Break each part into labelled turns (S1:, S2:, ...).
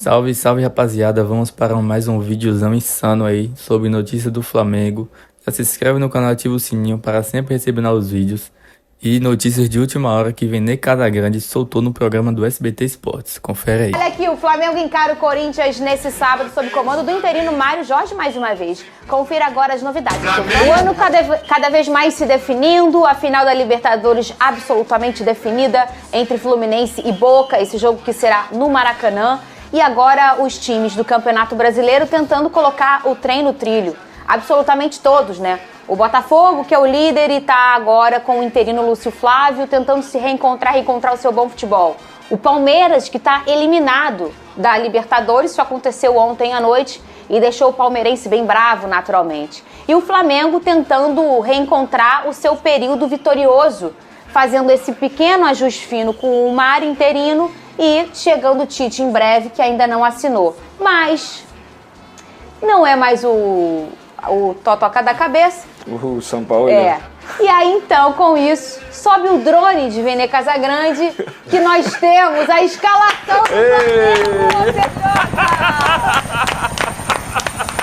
S1: Salve, salve rapaziada, vamos para mais um videozão insano aí sobre notícias do Flamengo. Já se inscreve no canal e ativa o sininho para sempre receber novos vídeos. E notícias de última hora que Vene Casagrande soltou no programa do SBT Esportes. Confere aí.
S2: Olha aqui, o Flamengo encara o Corinthians nesse sábado sob comando do interino Mário Jorge mais uma vez. Confira agora as novidades. O ano cada vez mais se definindo, a final da Libertadores absolutamente definida entre Fluminense e Boca, esse jogo que será no Maracanã. E agora os times do Campeonato Brasileiro tentando colocar o trem no trilho. Absolutamente todos, né? O Botafogo, que é o líder e está agora com o interino Lúcio Flávio, tentando se reencontrar o seu bom futebol. O Palmeiras, que está eliminado da Libertadores, isso aconteceu ontem à noite e deixou o palmeirense bem bravo, naturalmente. E o Flamengo tentando reencontrar o seu período vitorioso, fazendo esse pequeno ajuste fino com o Mário interino e chegando o Tite em breve, que ainda não assinou. Mas não é mais o totoca da cabeça.
S3: O São Paulo.
S2: É. E aí, então, com isso, sobe o drone de Vene Casagrande, que nós temos a escalação do Flamengo.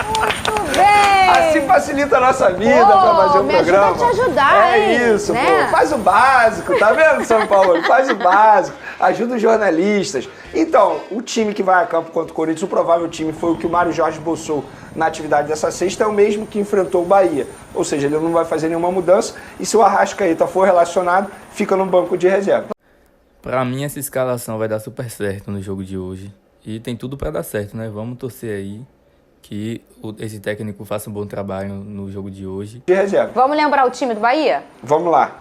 S2: Muito bem!
S3: Assim facilita a nossa vida para fazer um programa.
S2: Me ajuda a te ajudar,
S3: É
S2: hein?
S3: isso,
S2: né?
S3: pô. Faz o básico, tá vendo, São Paulo? Faz o básico. Ajuda os jornalistas. Então, o time que vai a campo contra o Corinthians, o provável time foi o que o Mário Jorge esboçou na atividade dessa sexta, é o mesmo que enfrentou o Bahia. Ou seja, ele não vai fazer nenhuma mudança e se o Arrascaeta for relacionado, fica no banco de reserva.
S1: Pra mim essa escalação vai dar super certo no jogo de hoje. E tem tudo pra dar certo, né? Vamos torcer aí que esse técnico faça um bom trabalho no jogo de hoje.
S3: De reserva.
S2: Vamos lembrar o time do Bahia?
S3: Vamos lá.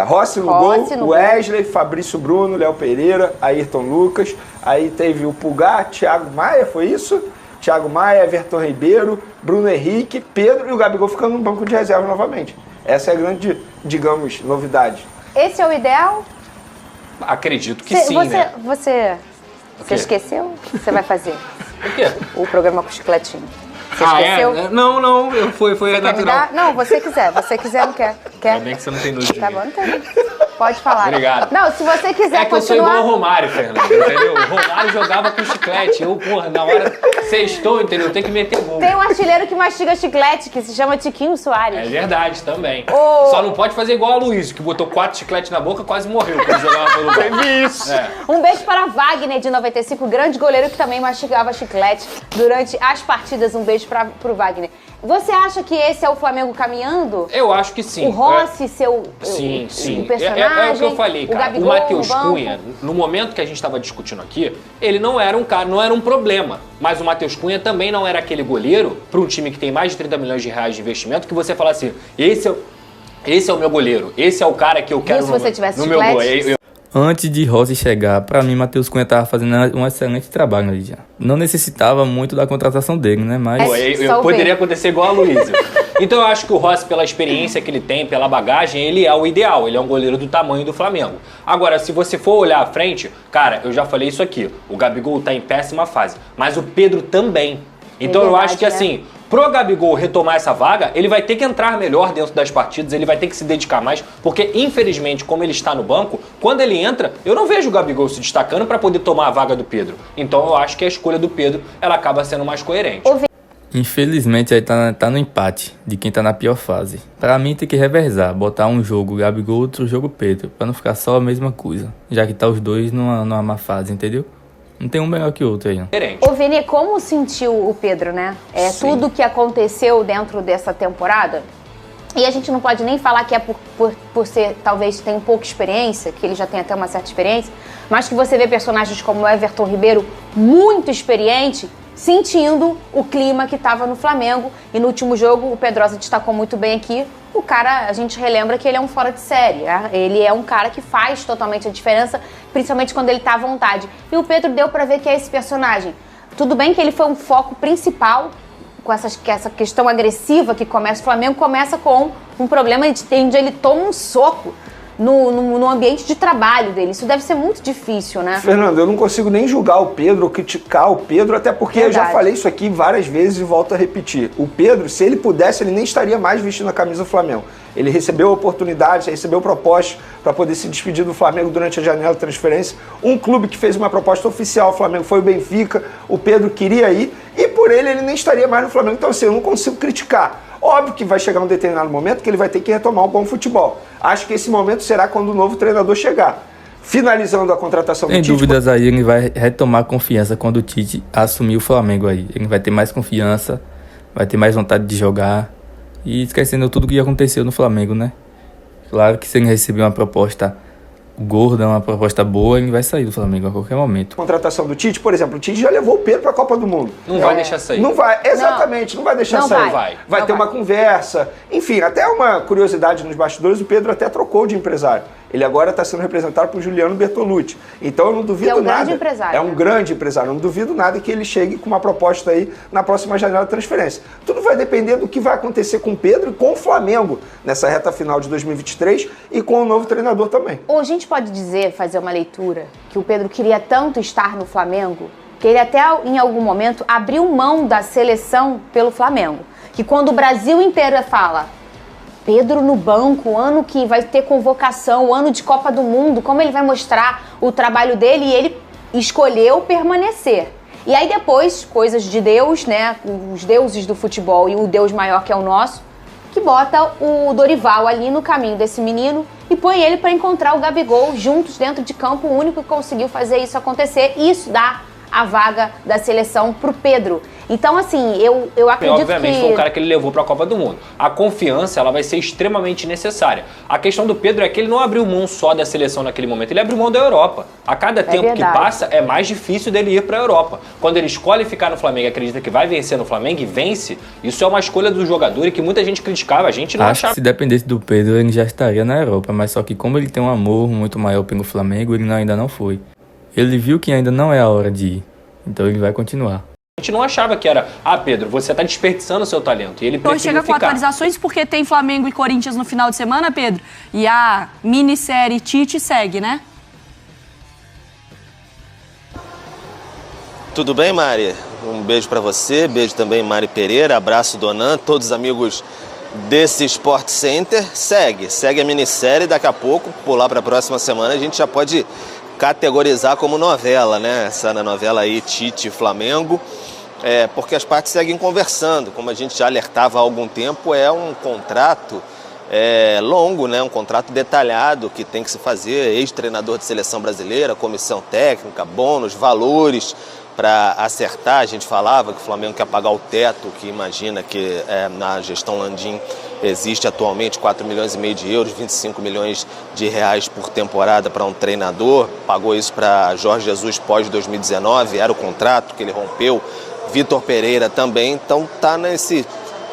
S3: Rossi no gol, Wesley, Fabrício Bruno, Léo Pereira, Ayrton Lucas. Aí teve o Pulgar, Thiago Maia, foi isso? Thiago Maia, Everton Ribeiro, Bruno Henrique, Pedro e o Gabigol ficando no banco de reserva novamente. Essa é a grande, digamos, novidade.
S2: Esse é o ideal?
S4: Acredito que sim, né?
S2: Você esqueceu o que você vai fazer?
S4: O quê?
S2: O programa com chicletinho. Você esqueceu?
S4: Não, foi natural.
S2: Não, você quiser, não quer.
S4: Ainda bem que você não tem nude.
S2: Tá bom, não tem. Pode falar.
S4: Obrigado.
S2: Não, se você quiser
S4: É que eu sou
S2: continuar...
S4: igual ao Romário, Fernando, entendeu? O Romário jogava com chiclete. Eu, porra, na hora sextou, entendeu? Tem que meter gol.
S2: Tem um artilheiro que mastiga chiclete, que se chama Tiquinho Soares.
S4: É verdade, também.
S2: Ô.
S4: Só não pode fazer igual a Luiz, que botou 4 chicletes na boca e quase morreu quando jogava pelo gol.
S3: Isso!
S2: Um beijo para Wagner, de 95, grande goleiro que também mastigava chiclete durante as partidas. Um beijo pro Wagner. Você acha que esse é o Flamengo caminhando?
S4: Eu acho que sim.
S2: O Rossi, seu
S4: Sim.
S2: o personagem?
S4: É o que eu falei, cara.
S2: Gabigol,
S4: O Matheus
S2: no banco.
S4: Cunha, no momento que a gente estava discutindo aqui, ele não era um cara, não era um problema. Mas o Matheus Cunha também não era aquele goleiro para um time que tem mais de 30 milhões de reais de investimento que você fala assim, esse é o meu goleiro, esse é o cara que eu quero
S2: se você tivesse
S4: no meu gol.
S1: Antes de Rossi chegar, pra mim, Matheus Cunha tava fazendo um excelente trabalho ali já. Não necessitava muito da contratação dele, né? Mas
S4: Poderia acontecer igual a Luísa. Então eu acho que o Rossi, pela experiência que ele tem, pela bagagem, ele é o ideal. Ele é um goleiro do tamanho do Flamengo. Agora, se você for olhar à frente, cara, eu já falei isso aqui. O Gabigol tá em péssima fase. Mas o Pedro também. Então eu acho que assim, pro Gabigol retomar essa vaga, ele vai ter que entrar melhor dentro das partidas, ele vai ter que se dedicar mais, porque infelizmente, como ele está no banco, quando ele entra, eu não vejo o Gabigol se destacando para poder tomar a vaga do Pedro. Então eu acho que a escolha do Pedro, ela acaba sendo mais coerente.
S1: infelizmente aí tá no empate de quem tá na pior fase. Pra mim tem que revezar, botar um jogo Gabigol, outro jogo Pedro, pra não ficar só a mesma coisa, já que tá os dois numa má fase, entendeu? Não tem um melhor que o outro aí, não.
S2: Ô, Vini, como sentiu o Pedro, né? Tudo que aconteceu dentro dessa temporada. E a gente não pode nem falar que é por ser, talvez, tem pouca experiência, que ele já tem até uma certa experiência, mas que você vê personagens como o Everton Ribeiro, muito experiente, sentindo o clima que estava no Flamengo. E no último jogo, o Pedrosa destacou muito bem aqui, o cara, a gente relembra que ele é um fora de série, né? Ele é um cara que faz totalmente a diferença, principalmente quando ele tá à vontade. E o Pedro deu pra ver que é esse personagem. Tudo bem que ele foi um foco principal, com essa questão agressiva que começa o Flamengo, começa com um problema onde ele toma um soco no ambiente de trabalho dele. Isso deve ser muito difícil, né?
S3: Fernando, eu não consigo nem julgar o Pedro ou criticar o Pedro, até porque eu já falei isso aqui várias vezes e volto a repetir. O Pedro, se ele pudesse, ele nem estaria mais vestindo a camisa do Flamengo. Ele recebeu oportunidades, recebeu propostas para poder se despedir do Flamengo durante a janela de transferência. Um clube que fez uma proposta oficial ao Flamengo foi o Benfica. O Pedro queria ir e por ele nem estaria mais no Flamengo. Então assim, eu não consigo criticar. Óbvio que vai chegar um determinado momento que ele vai ter que retomar um bom futebol. Acho que esse momento será quando o novo treinador chegar. Finalizando a contratação do Tite...
S1: Sem dúvidas aí, ele vai retomar confiança quando o Tite assumir o Flamengo aí. Ele vai ter mais confiança, vai ter mais vontade de jogar e esquecendo tudo que aconteceu no Flamengo, né? Claro que se ele receber uma proposta gorda, uma proposta boa, ele vai sair do Flamengo a qualquer momento.
S3: Contratação do Tite, por exemplo, o Tite já levou o Pedro para a Copa do Mundo.
S4: Não vai deixar sair.
S3: Não vai, exatamente, não vai deixar sair. Vai ter uma conversa. Enfim, até uma curiosidade nos bastidores, o Pedro até trocou de empresário. Ele agora está sendo representado por Juliano Bertolucci. Então eu não duvido nada.
S2: Grande empresário,
S3: é um grande empresário. Eu não duvido nada que ele chegue com uma proposta aí na próxima janela de transferência. Tudo vai depender do que vai acontecer com o Pedro e com o Flamengo nessa reta final de 2023 e com o novo treinador também.
S2: Ou a gente pode dizer, fazer uma leitura, que o Pedro queria tanto estar no Flamengo que ele até em algum momento abriu mão da seleção pelo Flamengo. Que quando o Brasil inteiro fala Pedro no banco, ano que vai ter convocação, ano de Copa do Mundo, como ele vai mostrar o trabalho dele, e ele escolheu permanecer. E aí depois, coisas de Deus, né, os deuses do futebol e o Deus maior que é o nosso, que bota o Dorival ali no caminho desse menino e põe ele para encontrar o Gabigol juntos dentro de campo, o único que conseguiu fazer isso acontecer, e isso dá a vaga da seleção pro Pedro. Então, assim, eu acredito
S4: obviamente, foi o cara que ele levou para a Copa do Mundo. A confiança, ela vai ser extremamente necessária. A questão do Pedro é que ele não abriu mão só da seleção naquele momento, ele abriu mão da Europa. A cada tempo que passa, é mais difícil dele ir para a Europa. Quando ele escolhe ficar no Flamengo e acredita que vai vencer no Flamengo e vence, isso é uma escolha do jogador e que muita gente criticava, a gente não achava.
S1: Que se dependesse do Pedro, ele já estaria na Europa, mas só que como ele tem um amor muito maior pelo Flamengo, ele ainda não foi. Ele viu que ainda não é a hora de ir, então ele vai continuar.
S4: A gente não achava que era, Pedro, você tá desperdiçando o seu talento. E ele preferiu
S5: chega com atualizações porque tem Flamengo e Corinthians no final de semana, Pedro. E a minissérie Tite segue, né?
S6: Tudo bem, Mari? Um beijo pra você, beijo também, Mari Pereira, abraço, Donan, todos os amigos desse Sport Center. Segue a minissérie, daqui a pouco, pular pra próxima semana, a gente já pode categorizar como novela, né? Essa novela aí, Tite Flamengo, porque as partes seguem conversando, como a gente já alertava há algum tempo, é um contrato longo, né? Um contrato detalhado que tem que se fazer, ex-treinador de seleção brasileira, comissão técnica, bônus, valores para acertar. A gente falava que o Flamengo quer pagar o teto, que imagina que na gestão Landim existe atualmente 4,5 milhões de euros, 25 milhões de reais por temporada para um treinador. Pagou isso para Jorge Jesus pós-2019, era o contrato que ele rompeu. Vitor Pereira também, então tá nesse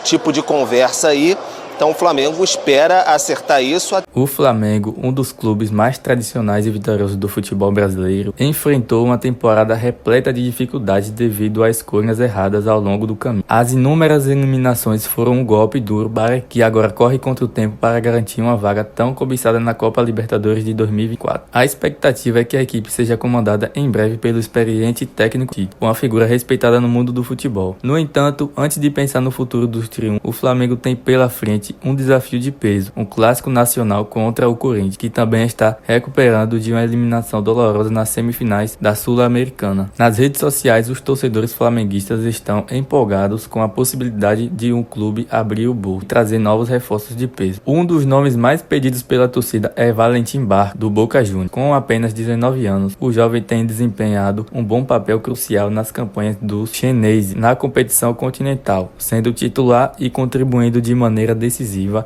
S6: tipo de conversa aí. Então o Flamengo espera acertar isso.
S1: O Flamengo, um dos clubes mais tradicionais e vitoriosos do futebol brasileiro, enfrentou uma temporada repleta de dificuldades devido às escolhas erradas ao longo do caminho. As inúmeras eliminações foram um golpe duro para que agora corre contra o tempo para garantir uma vaga tão cobiçada na Copa Libertadores de 2024. A expectativa é que a equipe seja comandada em breve pelo experiente técnico Tite, uma figura respeitada no mundo do futebol. No entanto, antes de pensar no futuro dos triunfos, o Flamengo tem pela frente um desafio de peso, um clássico nacional contra o Corinthians, que também está recuperando de uma eliminação dolorosa nas semifinais da Sul-Americana. Nas redes sociais, os torcedores flamenguistas estão empolgados com a possibilidade de um clube abrir o bolso e trazer novos reforços de peso. Um dos nomes mais pedidos pela torcida é Valentim Barco, do Boca Juniors. Com apenas 19 anos, o jovem tem desempenhado um bom papel crucial nas campanhas do Chenese na competição continental, sendo titular e contribuindo de maneira decisiva,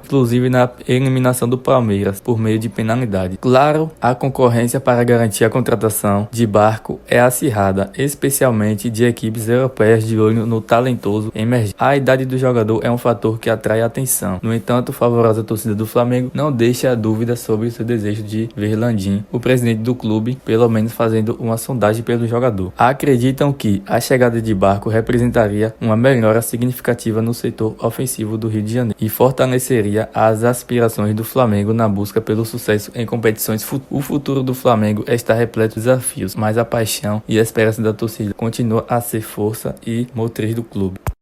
S1: inclusive na eliminação do Palmeiras por meio de penalidade. Claro, a concorrência para garantir a contratação de Barco é acirrada, especialmente de equipes europeias de olho no talentoso emergente. A idade do jogador é um fator que atrai atenção. No entanto, a favorosa torcida do Flamengo não deixa dúvida sobre o seu desejo de ver Landim, o presidente do clube, pelo menos fazendo uma sondagem pelo jogador. Acreditam que a chegada de Barco representaria uma melhora significativa no setor ofensivo do Rio de Janeiro e fortaleceria fortaleceria as aspirações do Flamengo na busca pelo sucesso em competições. O futuro do Flamengo está repleto de desafios, mas a paixão e a esperança da torcida continua a ser força e motriz do clube.